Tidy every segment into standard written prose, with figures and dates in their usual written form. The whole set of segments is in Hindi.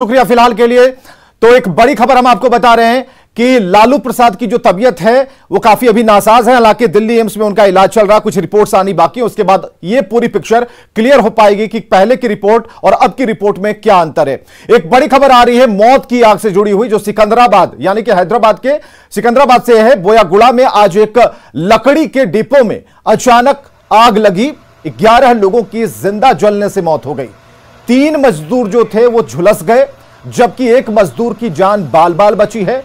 शुक्रिया फिलहाल के लिए। तो एक बड़ी खबर हम आपको बता रहे हैं कि लालू प्रसाद की जो तबीयत है वो काफी अभी नासाज है। हालांकि दिल्ली एम्स में उनका इलाज चल रहा, कुछ रिपोर्ट्स आनी बाकी है, उसके बाद ये पूरी पिक्चर क्लियर हो पाएगी कि पहले की रिपोर्ट और अब की रिपोर्ट में क्या अंतर है। एक बड़ी खबर आ रही है मौत की आग से जुड़ी हुई, जो सिकंदराबाद यानी कि हैदराबाद के सिकंदराबाद से है। बोयागुड़ा में आज एक लकड़ी के डिपो में अचानक आग लगी, 11 लोगों की जिंदा जलने से मौत हो गई। 3 मजदूर जो थे वो झुलस गए, जबकि एक मजदूर की जान बाल बाल बची है।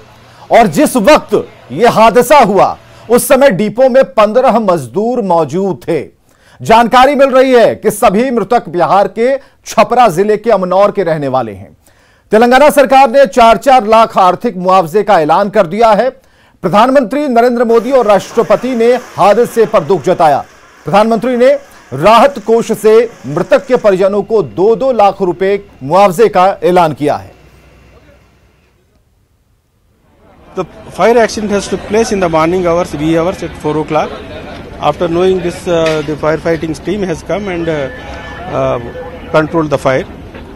और जिस वक्त यह हादसा हुआ उस समय डिपो में 15 मजदूर मौजूद थे। जानकारी मिल रही है कि सभी मृतक बिहार के छपरा जिले के अमनौर के रहने वाले हैं। तेलंगाना सरकार ने 4-4 लाख आर्थिक मुआवजे का ऐलान कर दिया है। प्रधानमंत्री नरेंद्र मोदी और राष्ट्रपति ने हादसे पर दुख जताया। प्रधानमंत्री ने राहत कोष से मृतक के परिजनों को 2-2 लाख रुपए मुआवजे का ऐलान किया है। The fire accident has took place in the morning hours, wee hours at 4 o'clock. After knowing this, the firefighting team has come and controlled the fire.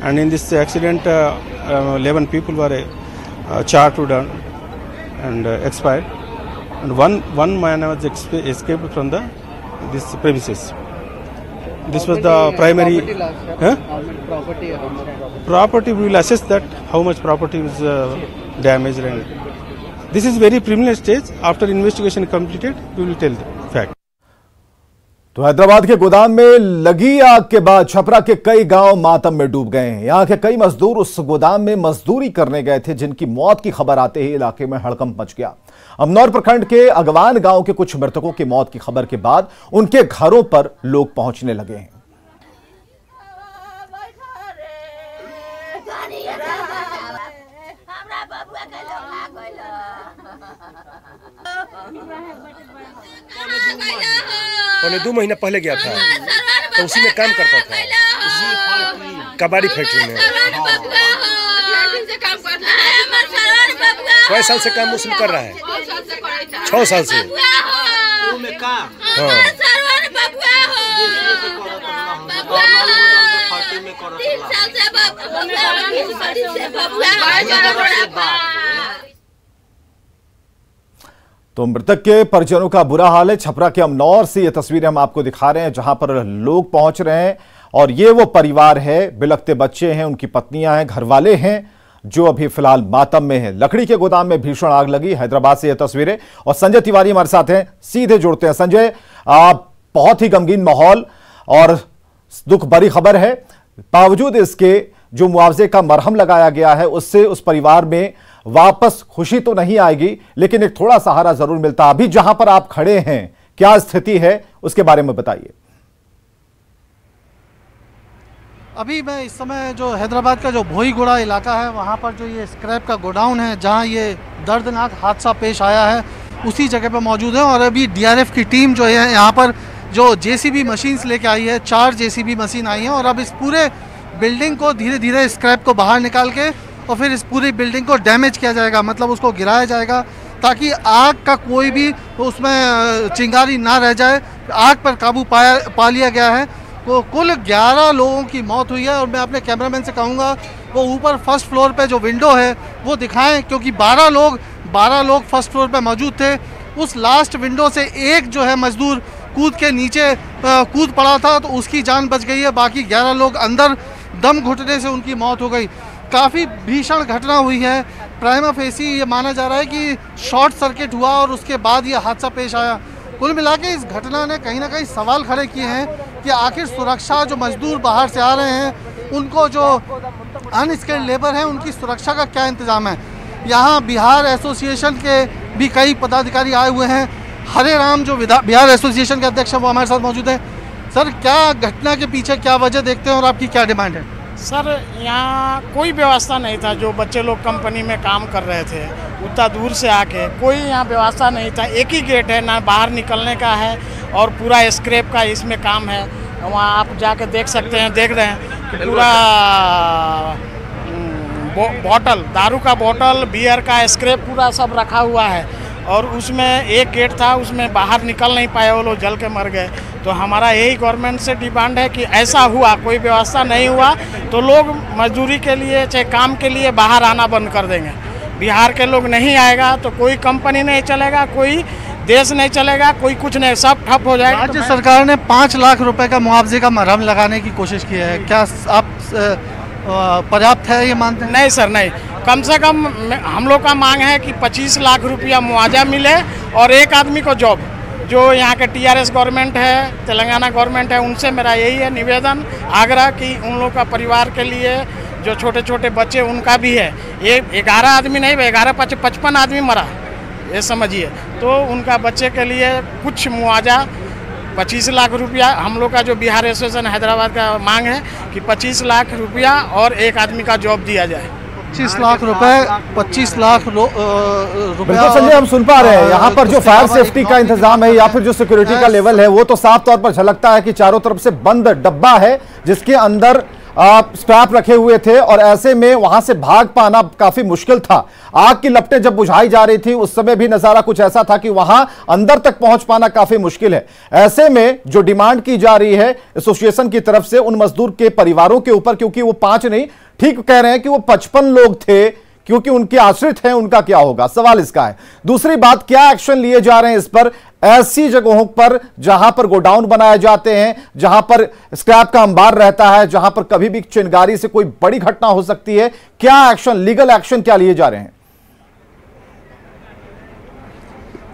And in this accident, 11 people were charred and expired. And one man was escaped from this premises. This was the primary. Property, we will assess that how much property was damaged, and this is very preliminary stage. After investigation completed, we will tell the fact. तो हैदराबाद के गोदाम में लगी आग के बाद छपरा के कई गांव मातम में डूब गए हैं। यहां के कई मजदूर उस गोदाम में मजदूरी करने गए थे, जिनकी मौत की खबर आते ही इलाके में हड़कंप मच गया। अमनौर प्रखंड के अगवान गांव के कुछ मृतकों की मौत की खबर के बाद उनके घरों पर लोग पहुंचने लगे हैं। पौने 2 महीना पहले गया था, तो उसी में काम करता था, उसी कबाड़ी फैक्ट्री में। कई साल से काम उसमें कर रहा है, 6 साल से। तो मृतक के परिजनों का बुरा हाल है। छपरा के अमनौर से ये तस्वीरें हम आपको दिखा रहे हैं, जहां पर लोग पहुंच रहे हैं। और ये वो परिवार है, बिलखते बच्चे हैं, उनकी पत्नियां हैं, घरवाले हैं, जो अभी फिलहाल मातम में है। लकड़ी के गोदाम में भीषण आग लगी। हैदराबाद से ये तस्वीरें। और संजय तिवारी हमारे साथ हैं, सीधे जुड़ते हैं। संजय, बहुत ही गमगीन माहौल और दुख भरी खबर है। बावजूद इसके जो मुआवजे का मरहम लगाया गया है, उससे उस परिवार में वापस खुशी तो नहीं आएगी, लेकिन एक थोड़ा सहारा जरूर मिलता। अभी जहां पर आप खड़े हैं, क्या स्थिति है उसके बारे में बताइए। अभी मैं इस समय जो हैदराबाद का जो बोईगुड़ा इलाका है, वहां पर जो ये स्क्रैप का गोडाउन है, जहां ये दर्दनाक हादसा पेश आया है, उसी जगह पर मौजूद है। और अभी डीआरएफ की टीम जो है यहाँ पर जो जेसीबी मशीन्स लेके आई है, 4 जेसीबी मशीन आई हैं, और अब इस पूरे बिल्डिंग को धीरे धीरे स्क्रैप को बाहर निकाल के और फिर इस पूरी बिल्डिंग को डैमेज किया जाएगा, मतलब उसको गिराया जाएगा, ताकि आग का कोई भी उसमें चिंगारी ना रह जाए। आग पर काबू पा लिया गया है। तो कुल 11 लोगों की मौत हुई है। और मैं अपने कैमरामैन से कहूँगा वो ऊपर फर्स्ट फ्लोर पे जो विंडो है वो दिखाएं, क्योंकि 12 लोग फर्स्ट फ्लोर पे मौजूद थे। उस लास्ट विंडो से एक जो है मजदूर कूद के नीचे कूद पड़ा था, तो उसकी जान बच गई है। बाकी 11 लोग अंदर दम घुटने से उनकी मौत हो गई। काफ़ी भीषण घटना हुई है। प्राइमा फेसी ये माना जा रहा है कि शॉर्ट सर्किट हुआ और उसके बाद ये हादसा पेश आया। कुल मिला के इस घटना ने कहीं ना कहीं सवाल खड़े किए हैं कि आखिर सुरक्षा, जो मजदूर बाहर से आ रहे हैं, उनको जो अनस्किल्ड लेबर हैं, उनकी सुरक्षा का क्या इंतज़ाम है। यहाँ बिहार एसोसिएशन के भी कई पदाधिकारी आए हुए हैं। हरे राम जो बिहार एसोसिएशन के अध्यक्ष हैं, वो हमारे साथ मौजूद हैं। सर, क्या घटना के पीछे क्या वजह देखते हैं और आपकी क्या डिमांड है? सर, यहाँ कोई व्यवस्था नहीं था। जो बच्चे लोग कंपनी में काम कर रहे थे, उतना दूर से आके कोई यहाँ व्यवस्था नहीं था। एक ही गेट है, ना बाहर निकलने का है, और पूरा स्क्रैप का इसमें काम है। वहाँ आप जाके देख सकते हैं, देख रहे हैं कि पूरा बॉटल, दारू का बॉटल, बियर का स्क्रैप पूरा सब रखा हुआ है। और उसमें एक गेट था, उसमें बाहर निकल नहीं पाए, वो लोग जल के मर गए। तो हमारा यही गवर्नमेंट से डिमांड है कि ऐसा हुआ, कोई व्यवस्था नहीं हुआ तो लोग मजदूरी के लिए चाहे काम के लिए बाहर आना बंद कर देंगे। बिहार के लोग नहीं आएगा तो कोई कंपनी नहीं चलेगा, कोई देश नहीं चलेगा, कोई कुछ नहीं, सब ठप हो जाएगा। राज्य सरकार ने 5 लाख रुपए का मुआवजे का मरहम लगाने की कोशिश की है, क्या आप पर्याप्त है ये मानते हैं? नहीं सर, नहीं। कम से कम हम लोग का मांग है कि 25 लाख रुपया मुआवजा मिले और एक आदमी को जॉब। जो यहाँ के TRS गवर्नमेंट है, तेलंगाना गवर्नमेंट है, उनसे मेरा यही है निवेदन, आग्रह कि उन लोग का परिवार के लिए जो छोटे छोटे बच्चे उनका भी है, ये 11 आदमी नहीं, 55 आदमी मरा, ये समझिए। तो उनका बच्चे के लिए कुछ मुआवजा 25 लाख रुपया, हम लोग का जो बिहार एसोसिएशन हैदराबाद का मांग है कि 25 लाख रुपया और एक आदमी का जॉब दिया जाए। 25 लाख रुपए, 25 लाख रुपया। बिल्कुल संजय, हम सुन पा रहे हैं यहाँ पर जो फायर सेफ्टी का इंतजाम है या फिर जो सिक्योरिटी का लेवल है वो तो साफ तौर पर झलकता है कि चारों तरफ से बंद डब्बा है जिसके अंदर स्क्रैप रखे हुए थे और ऐसे में वहां से भाग पाना काफी मुश्किल था। आग की लपटें जब बुझाई जा रही थी उस समय भी नजारा कुछ ऐसा था कि वहां अंदर तक पहुंच पाना काफी मुश्किल है। ऐसे में जो डिमांड की जा रही है एसोसिएशन की तरफ से उन मजदूर के परिवारों के ऊपर, क्योंकि वो 5 नहीं, ठीक कह रहे हैं कि वो 55 लोग थे, क्योंकि उनके आश्रित हैं, उनका क्या होगा, सवाल इसका है। दूसरी बात, क्या एक्शन लिए जा रहे हैं इस पर, ऐसी जगहों पर जहां पर गोडाउन बनाए जाते हैं, जहां पर स्क्रैप का अंबार रहता है, जहां पर कभी भी चिंगारी से कोई बड़ी घटना हो सकती है, क्या एक्शन, लीगल एक्शन क्या लिए जा रहे हैं?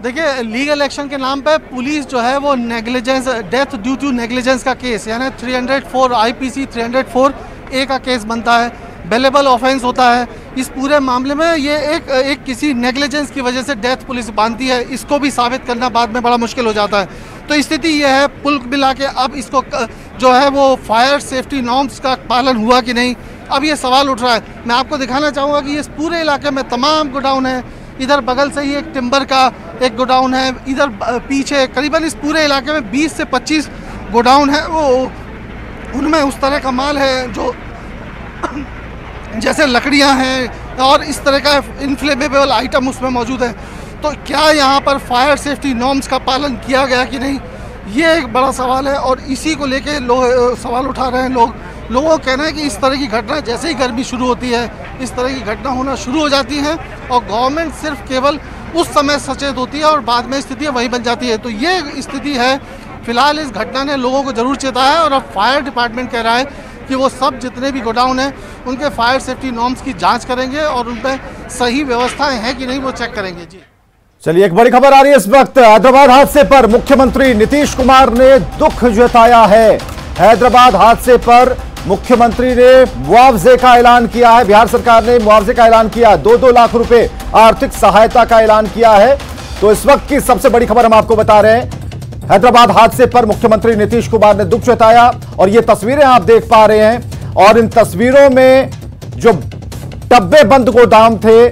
देखिए, लीगल एक्शन के नाम पे पुलिस जो है वो negligence, death due to negligence का केस, यानी 304 IPC 304A का केस बनता है, बेलेबल ऑफेंस होता है। इस पूरे मामले में ये एक किसी नेग्लिजेंस की वजह से डेथ पुलिस बांधती है, इसको भी साबित करना बाद में बड़ा मुश्किल हो जाता है। तो स्थिति ये है, पुल मिला के अब इसको जो है वो फायर सेफ्टी नॉर्म्स का पालन हुआ कि नहीं, अब ये सवाल उठ रहा है। मैं आपको दिखाना चाहूँगा कि इस पूरे इलाके में तमाम गोडाउन है, इधर बगल से ही एक टिम्बर का एक गोडाउन है, इधर पीछे करीबन इस पूरे इलाके में 20 से 25 गोडाउन है, वो उनमें उस तरह का माल है जो जैसे लकड़ियां हैं और इस तरह का इनफ्लेमेबल आइटम उसमें मौजूद है। तो क्या यहाँ पर फायर सेफ्टी नॉर्म्स का पालन किया गया कि नहीं, ये एक बड़ा सवाल है और इसी को लेके लोग सवाल उठा रहे हैं। लोगों का कहना है कि इस तरह की घटना, जैसे ही गर्मी शुरू होती है इस तरह की घटना होना शुरू हो जाती है और गवर्नमेंट सिर्फ केवल उस समय सचेत होती है और बाद में स्थिति वही बन जाती है। तो ये स्थिति है। फिलहाल इस घटना ने लोगों को जरूर चेताया है और अब फायर डिपार्टमेंट कह रहा है कि वो सब जितने भी गोडाउन हैं उनके फायर सेफ्टी नॉर्म्स की जांच करेंगे और उन पर सही व्यवस्थाएं हैं कि नहीं वो चेक करेंगे। जी चलिए, एक बड़ी खबर आ रही है इस वक्त। हैदराबाद हादसे पर मुख्यमंत्री नीतीश कुमार ने दुख जताया है। हैदराबाद हादसे पर मुख्यमंत्री ने मुआवजे का ऐलान किया है। बिहार सरकार ने मुआवजे का ऐलान किया, 2-2 लाख रुपए आर्थिक सहायता का ऐलान किया है। तो इस वक्त की सबसे बड़ी खबर हम आपको बता रहे हैं, हैदराबाद हादसे पर मुख्यमंत्री नीतीश कुमार ने दुख जताया और ये तस्वीरें आप देख पा रहे हैं और इन तस्वीरों में जो डब्बे बंद गोदाम थे,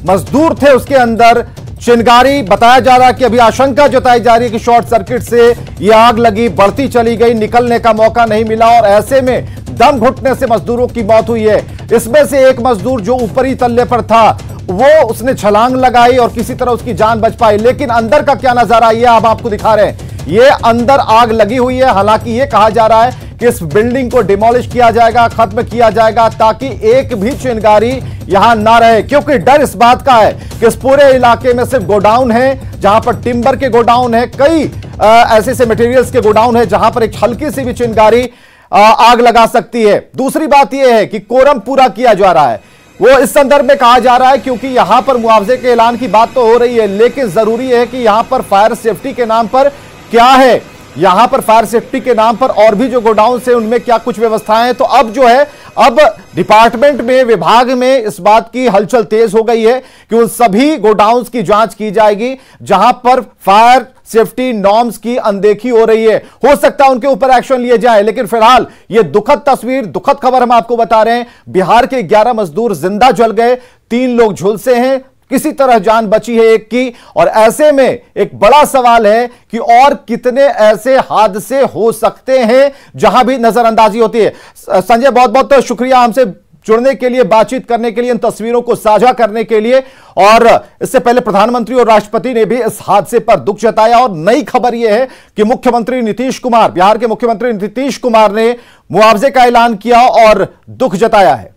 मजदूर थे उसके अंदर, चिंगारी, बताया जा रहा है कि अभी आशंका जताई जा रही है कि शॉर्ट सर्किट से ये आग लगी, बढ़ती चली गई, निकलने का मौका नहीं मिला और ऐसे में दम घुटने से मजदूरों की मौत हुई है। इसमें से एक मजदूर जो ऊपरी तल्ले पर था वो उसने छलांग लगाई और किसी तरह उसकी जान बच पाई, लेकिन अंदर का क्या नजारा ये अब आपको दिखा रहे हैं। ये अंदर आग लगी हुई है। हालांकि ये कहा जा रहा है कि इस बिल्डिंग को डिमोलिश किया जाएगा, खत्म किया जाएगा ताकि एक भी चिंगारी यहां ना रहे, क्योंकि डर इस बात का है कि इस पूरे इलाके में सिर्फ गोडाउन है, जहां पर टिम्बर के गोडाउन है, कई ऐसे मटेरियल्स के गोडाउन है जहां पर एक हल्की सी भी चिंगारी आग लगा सकती है। दूसरी बात यह है कि कोरम पूरा किया जा रहा है, वो इस संदर्भ में कहा जा रहा है क्योंकि यहां पर मुआवजे के ऐलान की बात तो हो रही है, लेकिन जरूरी है कि यहां पर फायर सेफ्टी के नाम पर क्या है, यहां पर फायर सेफ्टी के नाम पर और भी जो गोडाउन है उनमें क्या कुछ व्यवस्थाएं हैं। तो अब जो है, अब डिपार्टमेंट में, विभाग में इस बात की हलचल तेज हो गई है कि उन सभी गोडाउन्स की जांच की जाएगी जहां पर फायर सेफ्टी नॉर्म्स की अनदेखी हो रही है। हो सकता है उनके ऊपर एक्शन लिए जाए, लेकिन फिलहाल यह दुखद तस्वीर, दुखद खबर हम आपको बता रहे हैं। बिहार के 11 मजदूर जिंदा जल गए, 3 लोग झुलसे हैं, किसी तरह जान बची है एक की। और ऐसे में एक बड़ा सवाल है कि और कितने ऐसे हादसे हो सकते हैं जहां भी नजरअंदाजी होती है। संजय, बहुत बहुत शुक्रिया हमसे जुड़ने के लिए, बातचीत करने के लिए, इन तस्वीरों को साझा करने के लिए। और इससे पहले प्रधानमंत्री और राष्ट्रपति ने भी इस हादसे पर दुख जताया। और नई खबर यह है कि मुख्यमंत्री नीतीश कुमार, बिहार के मुख्यमंत्री नीतीश कुमार ने मुआवजे का ऐलान किया और दुख जताया है।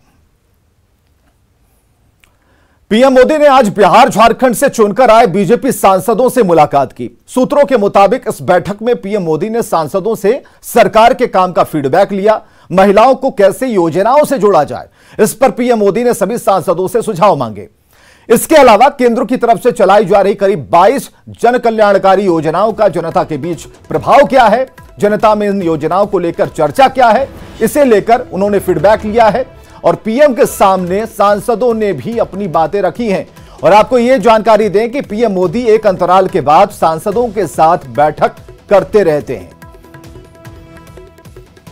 पीएम मोदी ने आज बिहार झारखंड से चुनकर आए बीजेपी सांसदों से मुलाकात की। सूत्रों के मुताबिक इस बैठक में पीएम मोदी ने सांसदों से सरकार के काम का फीडबैक लिया। महिलाओं को कैसे योजनाओं से जोड़ा जाए, इस पर पीएम मोदी ने सभी सांसदों से सुझाव मांगे। इसके अलावा केंद्र की तरफ से चलाई जा रही करीब 22 जन कल्याणकारी योजनाओं का जनता के बीच प्रभाव क्या है, जनता में इन योजनाओं को लेकर चर्चा क्या है, इसे लेकर उन्होंने फीडबैक लिया है। और पीएम के सामने सांसदों ने भी अपनी बातें रखी हैं। और आपको यह जानकारी दें कि पीएम मोदी एक अंतराल के बाद सांसदों के साथ बैठक करते रहते हैं।